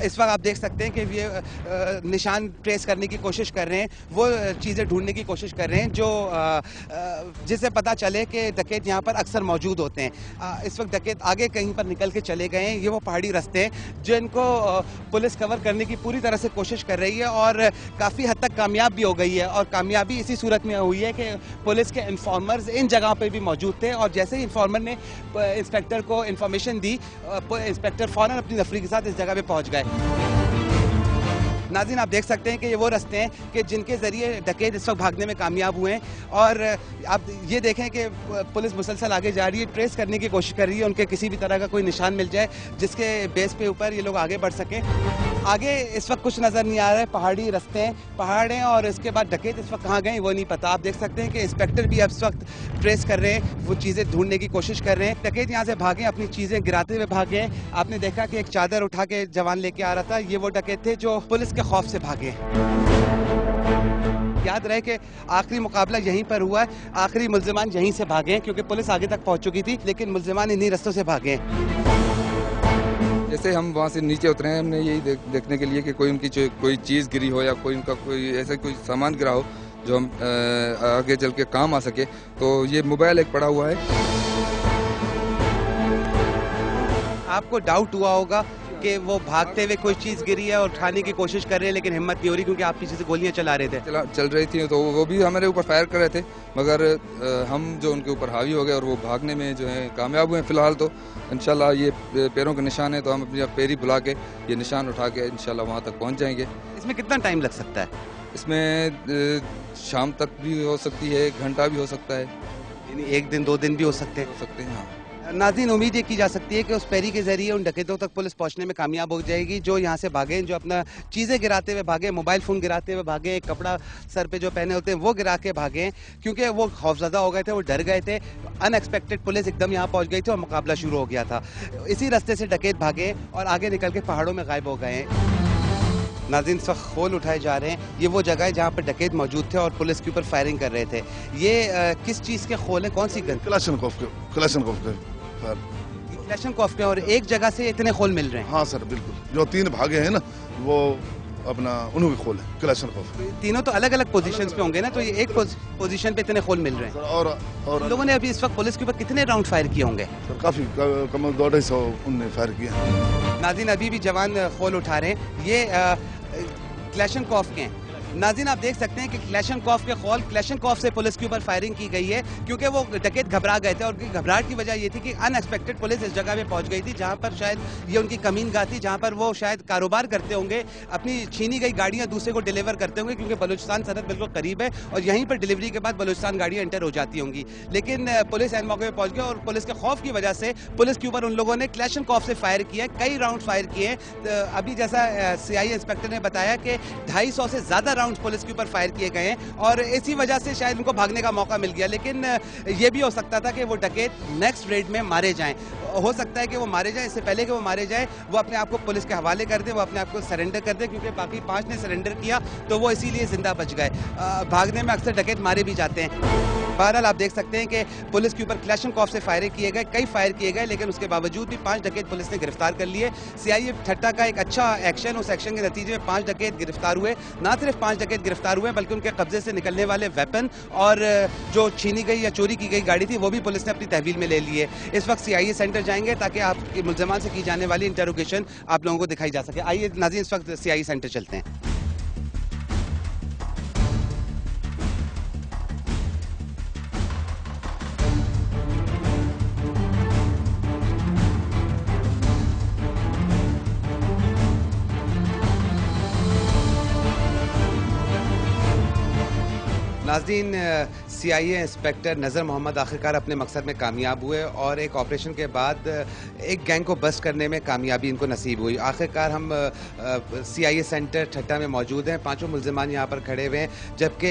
इस वक्त आप देख सकते हैं कि ये निशान ट्रेस करने की कोशिश कर रहे हैं, वो चीज़ें ढूंढने की कोशिश कर रहे हैं जो जिससे पता चले कि डकैत यहाँ पर अक्सर मौजूद होते हैं। इस वक्त डकैत आगे कहीं पर निकल के चले गए हैं। ये वो पहाड़ी रास्ते हैं जिनको पुलिस कवर करने की पूरी तरह से कोशिश कर रही है और काफ़ी हद तक कामयाब भी हो गई है। और कामयाबी इसी सूरत में हुई है कि पुलिस के इन्फॉर्मर्स इन जगह पर भी मौजूद थे और जैसे ही इन्फॉर्मर ने इंस्पेक्टर को इन्फॉर्मेशन दी, इंस्पेक्टर फौरन अपनी नफरी के साथ इस जगह पे पहुंच गए। नाज़रीन, आप देख सकते हैं कि ये वो रास्ते हैं कि जिनके ज़रिए डकैत इस वक्त भागने में कामयाब हुए हैं और आप ये देखें कि पुलिस मुसलसल आगे जा रही है, ट्रेस करने की कोशिश कर रही है, उनके किसी भी तरह का कोई निशान मिल जाए जिसके बेस पे ऊपर ये लोग आगे बढ़ सकें। आगे इस वक्त कुछ नज़र नहीं आ रहा है, पहाड़ी रास्ते हैं, पहाड़ हैं और इसके बाद डकैत इस वक्त कहाँ गए वो नहीं पता। आप देख सकते हैं कि इंस्पेक्टर भी अब इस वक्त ट्रेस कर रहे हैं, वो चीज़ें ढूंढने की कोशिश कर रहे हैं। डकैत यहाँ से भागे, अपनी चीज़ें गिराते हुए भागे। आपने देखा कि एक चादर उठा के जवान लेके आ रहा था, ये वो डकैत थे जो पुलिस के खौफ से भागे। याद रहे कि आखिरी मुकाबला यहीं पर हुआ है, आखिरी मुल्जिमान यहीं से भागे हैं क्योंकि पुलिस आगे तक पहुंच चुकी थी, लेकिन मुल्जिमान इन्हीं रास्तों से भागे हैं। जैसे हम वहाँ से नीचे उतरे हैं, हमने यही देखने के लिए कि कोई उनकी कोई चीज़ गिरी हो या कोई उनका कोई ऐसा कोई सामान गिरा हो जो हम आगे चल के काम आ सके। तो ये मोबाइल एक पड़ा हुआ है। आपको डाउट हुआ होगा कि वो भागते हुए कोई चीज़ गिरी है और उठाने की कोशिश कर रहे हैं, लेकिन हिम्मत नहीं हो रही क्योंकि आप पीछे से गोलियां चला रहे थे। चल रही थी तो वो भी हमारे ऊपर फायर कर रहे थे, मगर हम जो उनके ऊपर हावी हो गए और वो भागने में जो है कामयाब हुए। फिलहाल तो इंशाल्लाह ये पैरों के निशान है, तो हम अपनी पैरी बुला के ये निशान उठा के इंशाल्लाह वहाँ तक पहुँच जाएंगे। इसमें कितना टाइम लग सकता है? इसमें शाम तक भी हो सकती है, 1 घंटा भी हो सकता है, यानी 1 दिन 2 दिन भी हो सकते हैं। हाँ। नाज़रीन, उम्मीद ये की जा सकती है कि उस पैरी के जरिए उन डकैतों तक पुलिस पहुंचने में कामयाब हो जाएगी जो यहाँ से भागे, जो अपना चीज़ें गिराते हुए भागे, मोबाइल फ़ोन गिराते हुए भागे, एक कपड़ा सर पे जो पहने होते हैं वो गिरा के भागे क्योंकि वो खौफज़दा हो गए थे, वो डर गए थे। अनएक्सपेक्टेड पुलिस एकदम यहाँ पहुँच गई थी और मुकाबला शुरू हो गया था। इसी रास्ते से डकैत भागे और आगे निकल के पहाड़ों में गायब हो गए हैं। नाज़रीन, इस वक्त खोल उठाए जा रहे हैं। ये वो जगह है जहाँ पर डकैत मौजूद थे और पुलिस के ऊपर फायरिंग कर रहे थे। ये किस चीज़ के खोल हैं, कौन सी गन? क्लाशनकोफ के। और एक जगह से इतने खोल मिल रहे हैं? हाँ सर, बिल्कुल। जो 3 भागे हैं ना, वो अपना उन्होंने खोल है क्लाशनकोफ। तीनों तो अलग अलग पोजीशंस पे होंगे ना, तो ये एक पोजीशन पे इतने खोल मिल रहे हैं। और लोगों ने अभी इस वक्त पुलिस के ऊपर कितने राउंड फायर किए होंगे? सर काफी, कम 250 उनने फायर किया। नाज़रीन, अभी भी जवान खोल उठा रहे हैं। ये क्लाशनकोफ के हैं। नाज़रीन, आप देख सकते हैं कि क्लाशनकोफ के खोल, क्लाशनकोफ से पुलिस के ऊपर फायरिंग की गई है क्योंकि वो डकैत घबरा गए थे और घबराहट की वजह ये थी कि अनएक्सपेक्टेड पुलिस इस जगह पे पहुंच गई थी जहां पर शायद ये उनकी कमीन गाह थी, जहां पर वो शायद कारोबार करते होंगे, अपनी छीनी गई गाड़ियां दूसरे को डिलीवर करते होंगे क्योंकि बलूचिस्तान सरहद बिल्कुल करीब है और यहीं पर डिलीवरी के बाद बलूचिस्तान गाड़ियां एंटर हो जाती होंगी। लेकिन पुलिस एन मौके पर पहुंच गई और पुलिस के खौफ की वजह से पुलिस के ऊपर उन लोगों ने क्लाशनकोफ से फायर किया, कई राउंड फायर किए। अभी जैसा CI इंस्पेक्टर ने बताया कि 250 से ज्यादा राउंड पुलिस के ऊपर फायर किए गए हैं और इसी वजह से शायद उनको भागने का मौका मिल गया। लेकिन ये भी हो सकता था कि वो डकैत नेक्स्ट रेड में मारे जाएं। हो सकता है कि वो मारे जाएं, इससे पहले कि वो मारे जाएं वो अपने आप को पुलिस के हवाले कर दें, वो अपने आप को सरेंडर कर दें क्योंकि बाकी 5 ने सरेंडर किया तो वो इसीलिए जिंदा बच गए। भागने में अक्सर डकैत मारे भी जाते हैं। बहरहाल आप देख सकते हैं कि पुलिस के ऊपर क्लाशनकोफ से फायरिंग किए गए, कई फायर किए गए, लेकिन उसके बावजूद भी 5 डकैत पुलिस ने गिरफ्तार कर लिए। CI ठट्टा का एक अच्छा एक्शन, उस एक्शन के नतीजे में 5 डकैत गिरफ्तार हुए। ना सिर्फ 5 डकैत गिरफ्तार हुए बल्कि उनके कब्जे से निकलने वाले वेपन और जो छीनी गई या चोरी की गई गाड़ी थी वो भी पुलिस ने अपनी तहवील में ले ली है। इस वक्त CIA सेंटर जाएंगे ताकि आपके मुल्ज़िमान से की जाने वाली इंटरोगेशन आप लोगों को दिखाई जा सके। आइए नाज़रीन, इस वक्त CI सेंटर चलते हैं। नाज़रीन, CIA इंस्पेक्टर नज़र मोहम्मद आखिरकार अपने मकसद में कामयाब हुए और एक ऑपरेशन के बाद एक गैंग को बस्ट करने में कामयाबी इनको नसीब हुई। आखिरकार हम CIA सेंटर ठट्टा में मौजूद हैं, 5 मुल्ज़िमान यहाँ पर खड़े हुए हैं, जबकि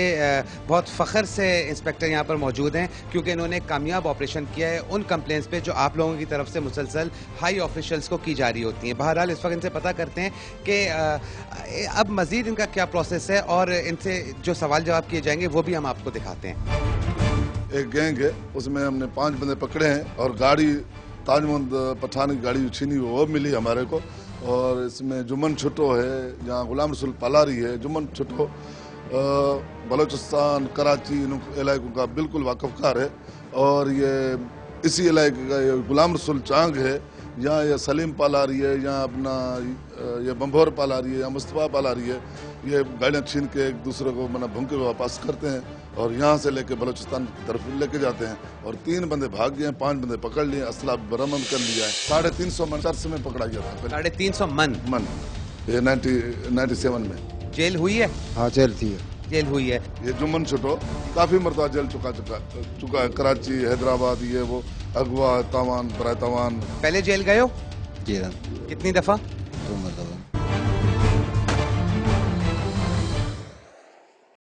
बहुत फ़ख्र से इंस्पेक्टर यहाँ पर मौजूद हैं क्योंकि इन्होंने एक कामयाब ऑपरेशन किया है उन कंप्लेंट्स पे जो आप लोगों की तरफ से मुसलसल हाई ऑफिशियल्स को की जा रही होती हैं। बहरहाल इस वक्त इनसे पता करते हैं कि अब मज़ीद इनका क्या प्रोसेस है और इनसे जो सवाल जवाब किए जाएंगे वो भी हम आपको दिखाते हैं। एक गैंग है, उसमें हमने 5 बंदे पकड़े हैं और गाड़ी ताजमहल पठान की गाड़ी छीनी वो मिली हमारे को। और इसमें जुम्मन छुट्टो है, जहाँ गुलाम रसूल पालारी है। जुम्मन छुट्टो बलूचिस्तान कराची इन इलाकों का बिल्कुल वाकफकार है, और ये इसी इलाके का ये गुलाम रसूल चांग है, यहाँ ये सलीम पालारी है, यहाँ अपना ये बम्भोर पालारी है, या मुस्तफ़ा पालारी है। ये गाड़ियाँ छीन के एक दूसरे को मतलब भूख के वापस करते हैं और यहाँ से लेके बलूचिस्तान की तरफ लेके जाते हैं। और 3 बंदे भाग गए, 5 बंदे पकड़ लिए, असला बरामद कर लिया है। 350 मन चरसे में पकड़ा गया था। 350 मन ये 97 में जेल हुई है। हाँ जेल थी, जेल हुई है। ये जुम्मन छुट्टो काफी मरतबा जेल चुका है, कराची, हैदराबाद, ये वो अगवा, तावान, बराए तावान। पहले जेल गए हो? जी कितनी दफा? 2 मरतबा।